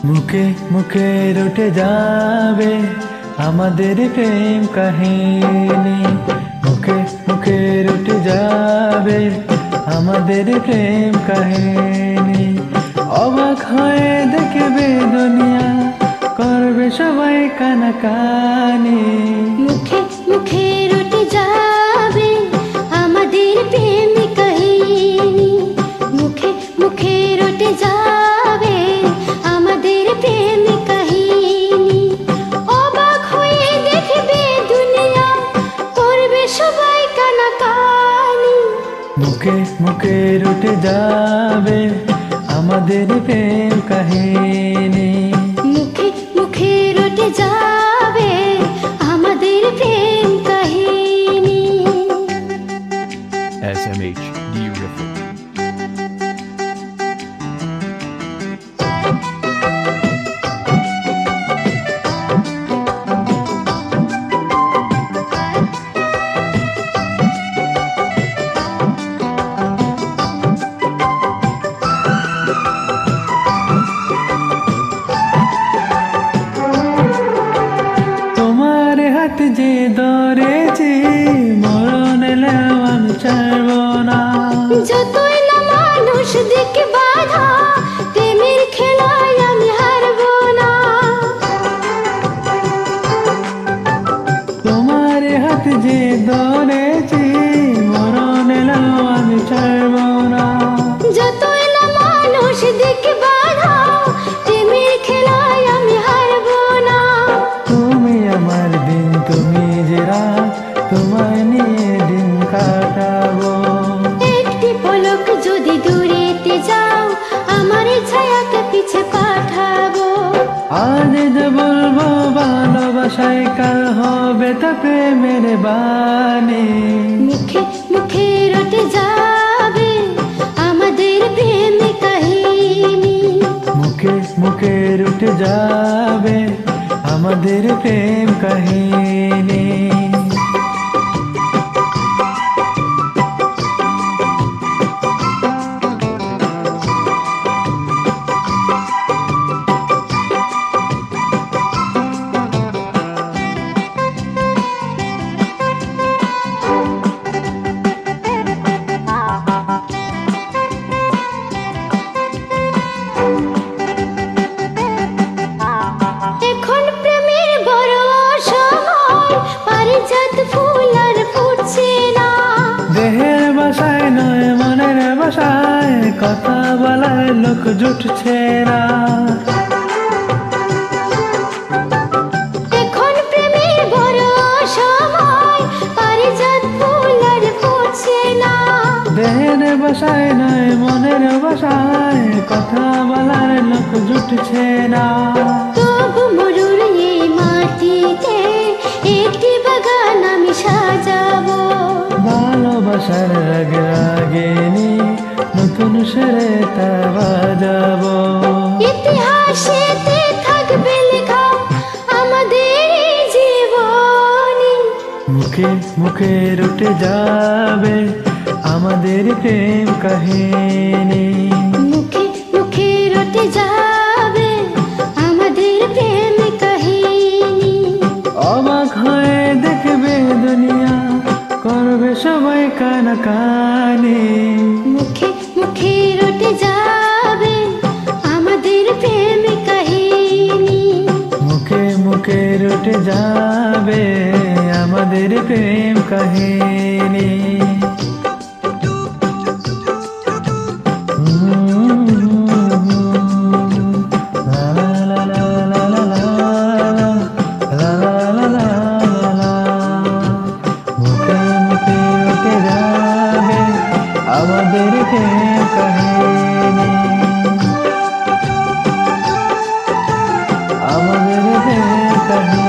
মুখে মুখে রটে যাবে আমাদের প্রেম কাহিনী। মুখে মুখে রটে যাবে আমাদের প্রেম কাহিনী। অবাক হয়ে দেখবে দুনিয়া, করবে সবাই কানাকানি। মুখে মুখে রটে যাবে আমাদের প্রেম কাহিনী। মুখে মুখে রটে যাবে আমাদের প্রেম কাহিনী। অবাক হয়ে দেখবে দুনিয়া, করবে সবাই কানাকানি। মুখে মুখে রটে যাবে আমাদের প্রেম কাহিনী। মুখে মুখে রটে যাবে আমাদের প্রেম কাহিনী। SMH Beautiful. তোমার হাত যে ধরেছি, মরণ এলেও আমি ছাড়ব না। যতই না মানুষ দেখে বাধা, প্রেমের খেলায় আমি হারব না। তোমার হাত যে ধরেছি, মরণ এলেও আমি ছাড়ব না। যতই না মানুষ দেখে বাধা, প্রেমের খেলায় আমি হারব না। তুমি আমার দিন, তুমি যে রাত, তোমায় নিয়ে দিন কাটাবো। একটি পলক যদি দূরেতে যাও, আমার ছায়াকে পিছে পাঠাবো। আজ যে বলবো ভালোবাসায়, কাল হবে তা প্রেমের বাণী। মুখে মুখে রটে যাবে আমাদের প্রেম কাহিনী। মুখে মুখে রটে যাবে আমাদের প্রেম কাহিনী। এখন প্রেমের বড় সময়, পারিজাত ফুল আর ফুটছে না। দেহের বাসায় নয় মনের বাসায়, কথা বলার লোক জুটছে না। এখন প্রেমের বড় সময়, পারিজাত ফুল আর ফুটছে না। দেহের বাসায় নয় মনের বাসায়, কথা বলার লোক জুটছে না। তবু মরুর এই মাটিতে একটি বাগান আমি সাজাবো। ভালোবাসার রাগে রাগিনী, নতুন সেরে তা বাজাবো। ইতিহাসেতে থাকবে লেখা আমাদের এই জীবনী। মুখে মুখে রটে যাবে আমাদের প্রেম কাহিনী। মুখে মুখে রটে যাবে আমাদের প্রেম কাহিনী। অবাক হয়ে দেখবে দুনিয়া, করবে সবাই কানাকানি। মুখে মুখে রটে যাবে আমাদের প্রেম কাহিনী। মুখে মুখে রটে যাবে আমাদের প্রেম কাহিনী। মুখে মুখে রটে যাবে আমাদের প্রেম কাহিনী। আমাদের প্রেম কাহিনী।